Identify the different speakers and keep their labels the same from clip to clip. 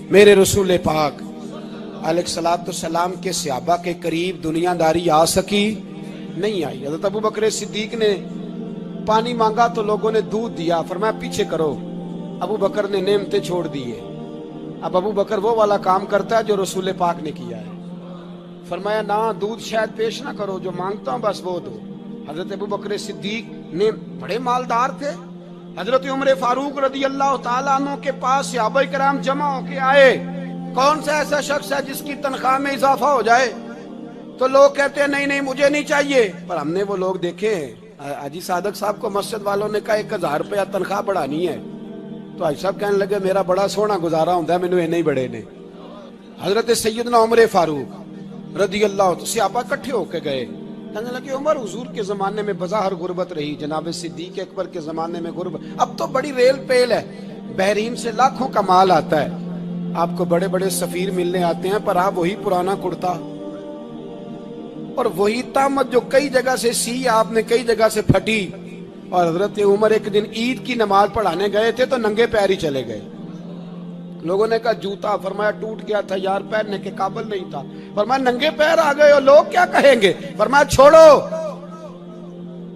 Speaker 1: मेरे रसूल पाक अलैहिस्सलाम के सहाबा के करीब दुनियादारी आ सकी नहीं आई। हज़रत अबू बकर सिद्दीक ने पानी मांगा तो लोगों ने दूध दिया, फरमाया पीछे करो। अबू बकर ने नेमतें छोड़ दिए। अब अबू बकर वो वाला काम करता है जो रसूल पाक ने किया है। फरमाया ना दूध शायद पेश ना करो, जो मांगता हूं बस वो दो। हजरत अबू बकर सिद्दीक ने बड़े मालदार थे। हजरत उमर फारूक रदी अल्लाह तआला अन्हु के पास सहाबा किराम जमा होके आए। कौन सा ऐसा शख्स है जिसकी तनख्वाह में इजाफा हो जाए? तो लोग कहते हैं नहीं नहीं मुझे नहीं चाहिए। पर हमने वो लोग देखे हैं, हाजी सादक साहब को मस्जिद वालों ने कहा 1000 रुपया तनख्वाह बढ़ानी है, तो हाजी साहब कहने लगे मेरा बड़ा सोहना गुजारा होता है, मैंने नहीं बड़े ने। हजरत सैयदना उमर फारूक रदी अल्लाह सहाबा इकट्ठे होके गए, कहने लगे उमर हुजूर के जमाने में बज़ाहिर गुर्बत रही, जनाब सिद्दीक अकबर के जमाने में गुर्बत, अब तो बड़ी रेल पेल है, बहरीन से लाखों का माल आता है, आपको बड़े बड़े सफीर मिलने आते हैं, पर आप वही पुराना कुर्ता और वही तामत जो कई जगह से सी आपने कई जगह से फटी। और हजरत उमर एक दिन ईद की नमाज पढ़ाने गए थे तो नंगे पैर ही चले गए। लोगों ने कहा जूता, फरमाया टूट गया था यार, पहनने के काबिल नहीं था। फरमाया नंगे पैर आ गए हो, लोग क्या कहेंगे? फरमाया छोड़ो,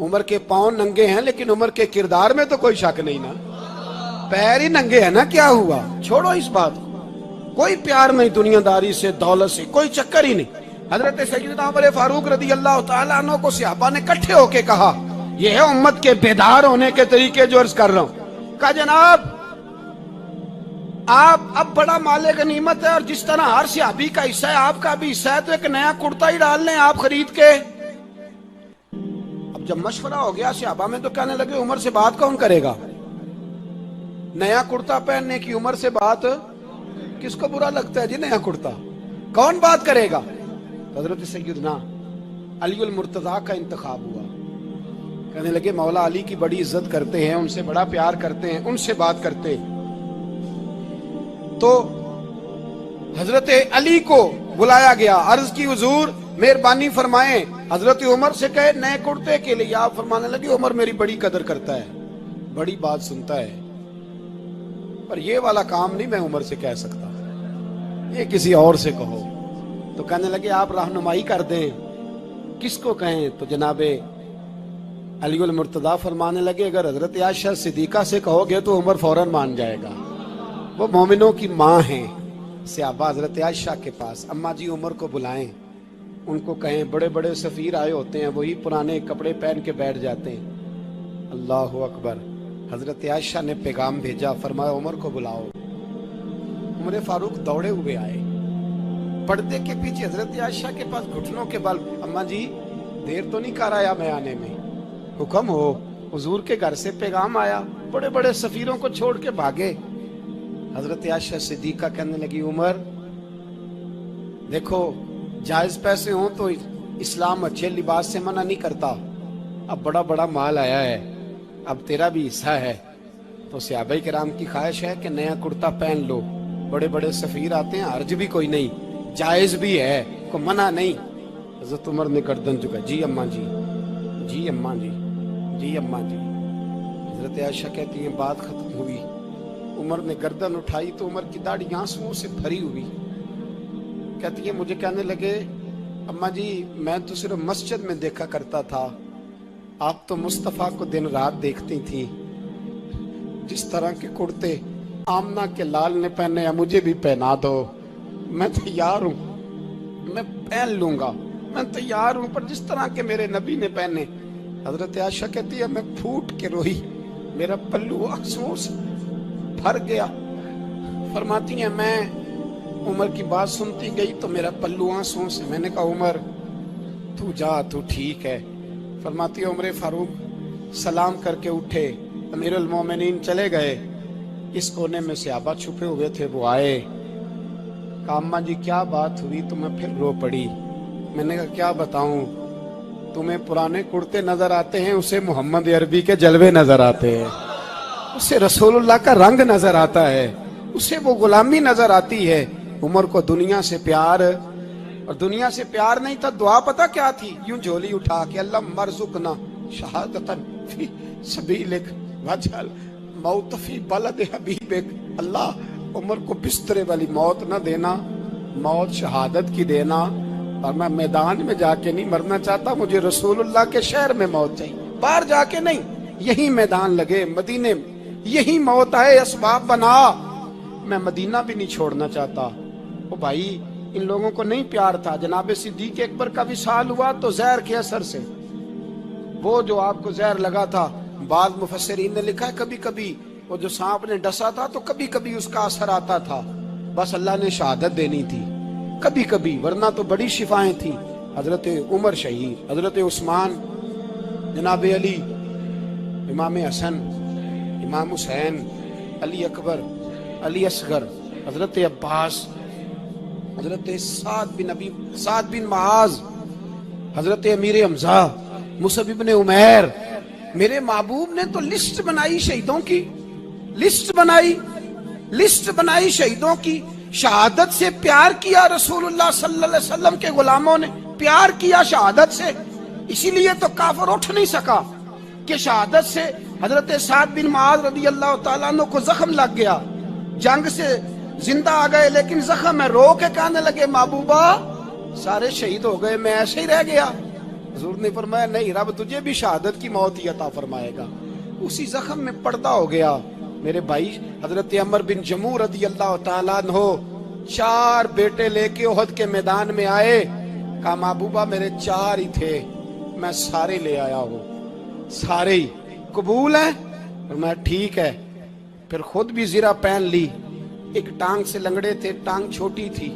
Speaker 1: उमर के पांव नंगे हैं लेकिन उमर के किरदार में तो कोई शक नहीं ना, पैर ही नंगे है ना, क्या हुआ? छोड़ो इस बात को, कोई प्यार नहीं दुनियादारी से, दौलत से कोई चक्कर ही नहीं। हजरत सैयदना उमर फारूक रदी अल्लाह तआला अन्हु को सहाबा ने इकट्ठे होके कहा, यह है उम्मत के बेदार होने के तरीके जो अर्ज कर रहा हूं। कहा जनाब आप अब बड़ा माले गनीमत है और जिस तरह हर सहाबी का हिस्सा है आपका भी हिस्सा है, तो एक नया कुर्ता ही डाल लें आप खरीद के। अब जब मशवरा हो गया सहाबा में तो कहने लगे उमर से बात कौन करेगा? नया कुर्ता पहनने की उमर से बात किसको बुरा लगता है जी? नया कुर्ता कौन बात करेगा? हजरत सैयदना अली अल मुर्तजा का इंतखाब हुआ। कहने लगे मौला अली की बड़ी इज्जत करते हैं, उनसे बड़ा प्यार करते हैं, उनसे बात करते हैं। तो हजरत अली को बुलाया गया, अर्ज की हुजूर मेहरबानी फरमाएं। हजरत उमर से कहे नए कुर्ते के लिए, आप फरमाने लगे उमर मेरी बड़ी कदर करता है, बड़ी बात सुनता है, पर ये वाला काम नहीं मैं उमर से कह सकता, ये किसी और से कहो। तो कहने लगे आप रहनुमाई कर दें, किसको कहें? तो जनाबे अली अल मुर्तजा फरमाने लगे अगर हजरत आयशा सिद्दीका से कहोगे तो उमर फौरन मान जाएगा, वो मोमिनों की माँ हैं। सहाबा हजरत आयशा के पास, अम्मा जी उमर को बुलाएं, उनको कहें बड़े बड़े सफीर आए होते हैं, वही पुराने कपड़े पहन के बैठ जाते हैं। अल्लाहु अकबर। हजरत आयशा ने पैगाम भेजा, फरमाया उमर को बुलाओ। उमर फारूक दौड़े हुए आए, पर्दे के पीछे हजरत आयशा के पास घुटनों के बल, अम्मा जी देर तो नहीं कर आया मैं आने में? हुक्म हो, हुजूर के घर से पैगाम आया, बड़े बड़े सफीरों को छोड़ के भागे। हजरत आयशा सिद्दीका कहने लगी उमर देखो जायज पैसे हो तो इस्लाम अच्छे लिबास से मना नहीं करता, अब बड़ा बड़ा माल आया है, अब तेरा भी हिस्सा है, तो सहाबाए किराम की ख्वाहिश है कि नया कुर्ता पहन लो, बड़े बड़े सफीर आते हैं, हर्ज भी कोई नहीं, जायज भी है, को मना नहीं। हजरत उमर ने गर्दन झुकाई, जी अम्मा जी, जी अम्मा जी, जी अम्मा जी। हजरत आयशा कहती है बात खत्म हुई, उमर ने गर्दन उठाई तो उमर की दाढ़ी आंसुओं से भरी हुई। कहती है मुझे कहने लगे अम्मा जी मैं तो सिर्फ मस्जिद में देखा करता था, आप तो मुस्तफ़ा को दिन रात देखती थी, जिस तरह के कुर्ते आमना के लाल ने पहने हैं मुझे भी पहना दो, मैं तैयार हूँ, मैं पहन लूंगा, मैं तैयार हूँ, पर जिस तरह के मेरे नबी ने पहने। हजरत आयशा कहती है मैं फूट के रोई, मेरा पल्लू आंसुओं से भर गया। फरमाती है मैं उमर की बात सुनती गई तो मेरा पल्लू आंसुओं से, मैंने कहा उमर तू जा, तू ठीक है। फरमाती है उमर फारूक सलाम करके उठे, अमीरुल मोमिनीन चले गए, इस कोने में सहाबा छुपे हुए थे, वो आए, कहा अम्मा जी क्या बात हुई? तो मैं फिर रो पड़ी। मैंने कहा क्या बताऊं, तुम्हें पुराने कुर्ते नजर आते हैं, उसे मोहम्मद अरबी के जलवे नजर आते हैं, उसे रसूलुल्लाह का रंग नजर आता है, उसे वो गुलामी नजर आती है। उमर को दुनिया से प्यार, और दुनिया से प्यार नहीं था, दुआ पता क्या थी? यूं झोली उठा के अल्लाह मरजुकना शहादतन फी सबीलिक वजल मौत फी बलद हबीबिक, अल्लाह उमर को बिस्तरे वाली मौत न देना, मौत शहादत की देना। और मैं मैदान में जाके नहीं मरना चाहता, मुझे रसूलुल्लाह के शहर में मौत चाहिए, बाहर जाके नहीं, यही मैदान लगे मदीने में, यही मौत आए, असबाब बना। मैं मदीना भी नहीं छोड़ना चाहता। ओ भाई, इन लोगों को नहीं प्यार था। जनाब सिद्दीक अकबर का विसाल हुआ तो जहर के असर से, वो जो आपको जहर लगा था, बाद मुफस्सिरीन ने लिखा है कभी कभी वो जो सांप ने डसा था तो कभी कभी उसका असर आता था, बस अल्लाह ने शहादत देनी थी कभी कभी, वरना तो बड़ी शिफाएं थी। हजरत उमर शहीद, हजरत उस्मान, जनाब अली, इमाम हसन, इमाम हुसैन, अली अकबर, अली असगर, हजरत अब्बास, हजरत साद बिन माज, हजरत अमीर हमजा, मुसअब इब्ने उमैर। मेरे महबूब ने तो लिस्ट बनाई शहीदों की, लिस्ट बनाई शहीदों की। शहादत से प्यार किया रसूलुल्लाह सल्लल्लाहु अलैहि वसल्लम के गुलामों ने, प्यार किया शहादत से, इसीलिए तो काफिर उठ नहीं सका कि शहादत से हजरत साद बिन माज रदी अल्लाह तआला अन्हु को जख्म लग गया, जंग से जिंदा आ गए लेकिन जख्म है, रो के कहने लगे महबूबा सारे शहीद हो गए, मैं ऐसे ही रह गया। हुजूर ने फरमाया नहीं, रब तुझे भी शहादत की मौत ही अता फरमाएगा। उसी जख्म में पर्दा हो गया। मेरे भाई हजरत अमर बिन जमू रदी अल्लाह तआला अन्हु 4 बेटे लेके ओहद के मैदान में आए, कहा महबूबा मेरे 4 ही थे, मैं सारे ले आया हूँ, सारे ही कबूल है? और मैं ठीक है। फिर खुद भी जीरा पहन ली, एक टांग से लंगड़े थे, टांग छोटी थी।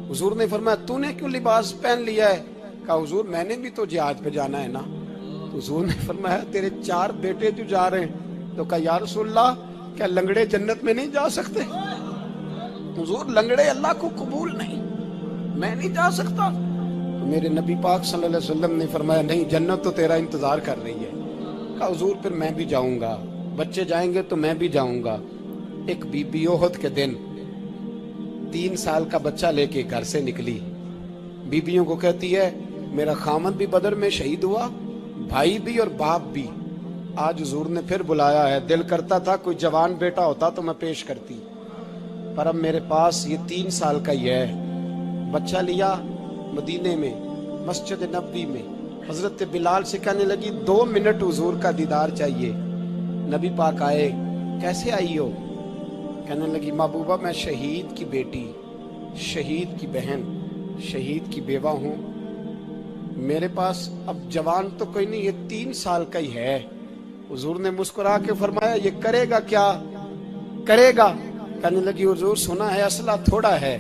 Speaker 1: हुजूर ने फरमाया तूने क्यों लिबास पहन लिया है? कहा हुजूर मैंने भी तो जिहाद पे जाना है ना। तो हुजूर ने फरमाया तेरे 4 बेटे जो जा रहे हैं। तो कहा या रसूलल्लाह क्या लंगड़े जन्नत में नहीं जा सकते? हुजूर लंगड़े अल्लाह को कबूल नहीं, मैं नहीं जा सकता। तो मेरे नबी पाक सल्लल्लाहु अलैहि वसल्लम ने फरमाया नहीं, जन्नत तो तेरा इंतजार कर रही है। कहा हुजूर फिर मैं भी जाऊंगा, बच्चे जाएंगे तो मैं भी जाऊंगा। एक बीबी ओहद के दिन 3 साल का बच्चा लेके घर से निकली, बीबियों को कहती है मेरा खामद भी बदर में शहीद हुआ, भाई भी और बाप भी। आज हुजूर ने फिर बुलाया है, दिल करता था कोई जवान बेटा होता तो मैं पेश करती, पर अब मेरे पास ये 3 साल का ही है। बच्चा लिया, मदीने में मस्जिद नबवी में हजरत बिलाल से कहने लगी 2 मिनट हुजूर का दीदार चाहिए। नबी पाक आए, कैसे आई हो? कहने लगी महबूबा मैं शहीद की बेटी, शहीद की बहन, शहीद की बेवा हूँ, मेरे पास अब जवान तो कोई नहीं, ये 3 साल का ही है। हुजूर ने मुस्कुरा के फरमाया ये करेगा क्या करेगा? कहने लगी हुजूर सुना है असला थोड़ा है,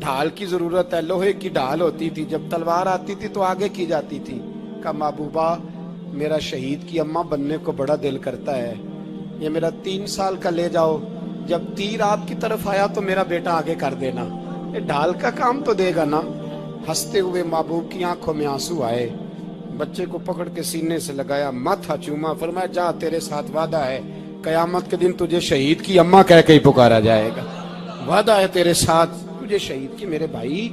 Speaker 1: ढाल की जरूरत है, लोहे की ढाल होती थी, जब तलवार आती थी तो आगे की जाती थी। कहा महबूबा मेरा शहीद की अम्मा बनने को बड़ा दिल करता है, ये मेरा 3 साल का ले जाओ, जब तीर आपकी तरफ आया तो मेरा बेटा आगे कर देना, ये ढाल का काम तो देगा ना। हंसते हुए महबूब की आंखों में आंसू आए, बच्चे को पकड़ के सीने से लगाया, माथा चूमा, फरमाया जा तेरे साथ वादा है, कयामत के दिन तुझे शहीद की अम्मा कह के ही पुकारा जाएगा, वादा है तेरे साथ, तुझे शहीद की। मेरे भाई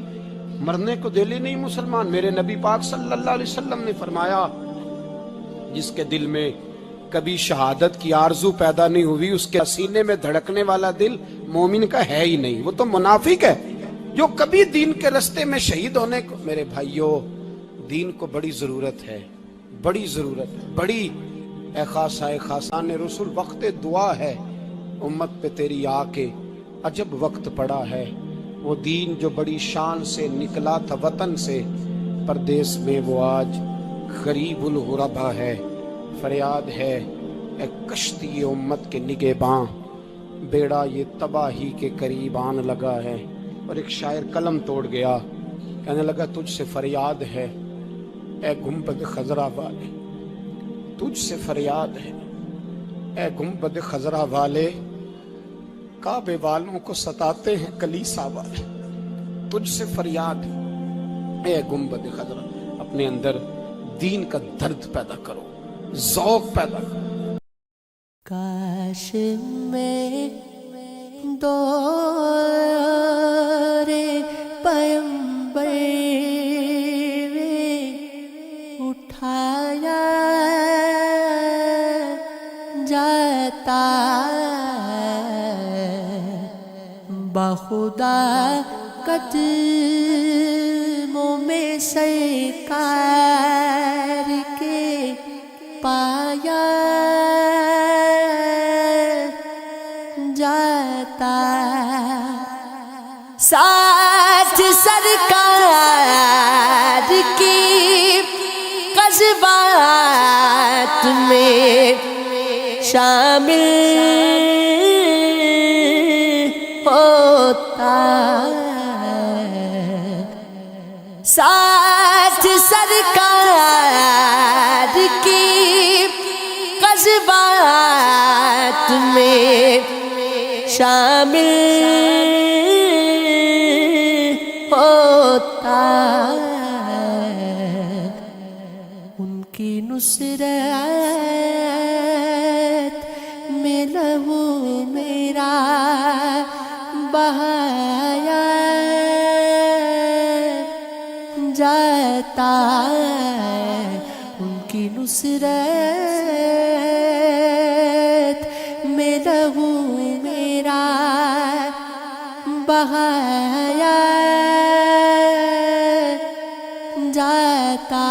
Speaker 1: मरने को दिल ही नहीं मुसलमान। मेरे नबी पाक सल्लल्लाहु अलैहि वसल्लम ने फरमाया जिसके दिल में कभी शहादत की आरजू पैदा नहीं हुई, उसके सीने में धड़कने वाला दिल मोमिन का है ही नहीं, वो तो मुनाफिक है। जो कभी दीन के रास्ते में शहीद होने को, मेरे भाइयों दीन को बड़ी जरूरत है, बड़ी जरूरत है, बड़ी। ए खासान रसूल वक्त दुआ है, उम्मत पे तेरी आके अजब वक्त पड़ा है। वो दीन जो बड़ी शान से निकला था वतन से, परदेश में वो आज गरीबुल गुरबा है। फरियाद है ए कश्ती उम्मत के निगेबां, बेड़ा ये तबाही के करीब आन लगा है। और एक शायर कलम तोड़ गया, कहने लगा तुझसे फरियाद है ए गुंबद खजरा वाले, तुझसे फरियाद है ए गुंबद खजरा वाले, काबे वालों को सताते हैं कलीसा वाले। तुझसे फरियाद है ए गुंबद खजरा, अपने अंदर दीन का दर्द पैदा करो, ज़ौक़ पैदा करो।
Speaker 2: काश में दौरे पैगंबर उठाया जाता بخدا قدموں میں سرکار کے پایا جاتا ساتھ سرکار کی قصبات میں شامل ہوتا ساتھ سرکار کی قصبات میں شامل ہوتا ان کی نصرت میں لہو میرا بہایا جاتا ان کی نصرت میں لہو میرا بہایا جاتا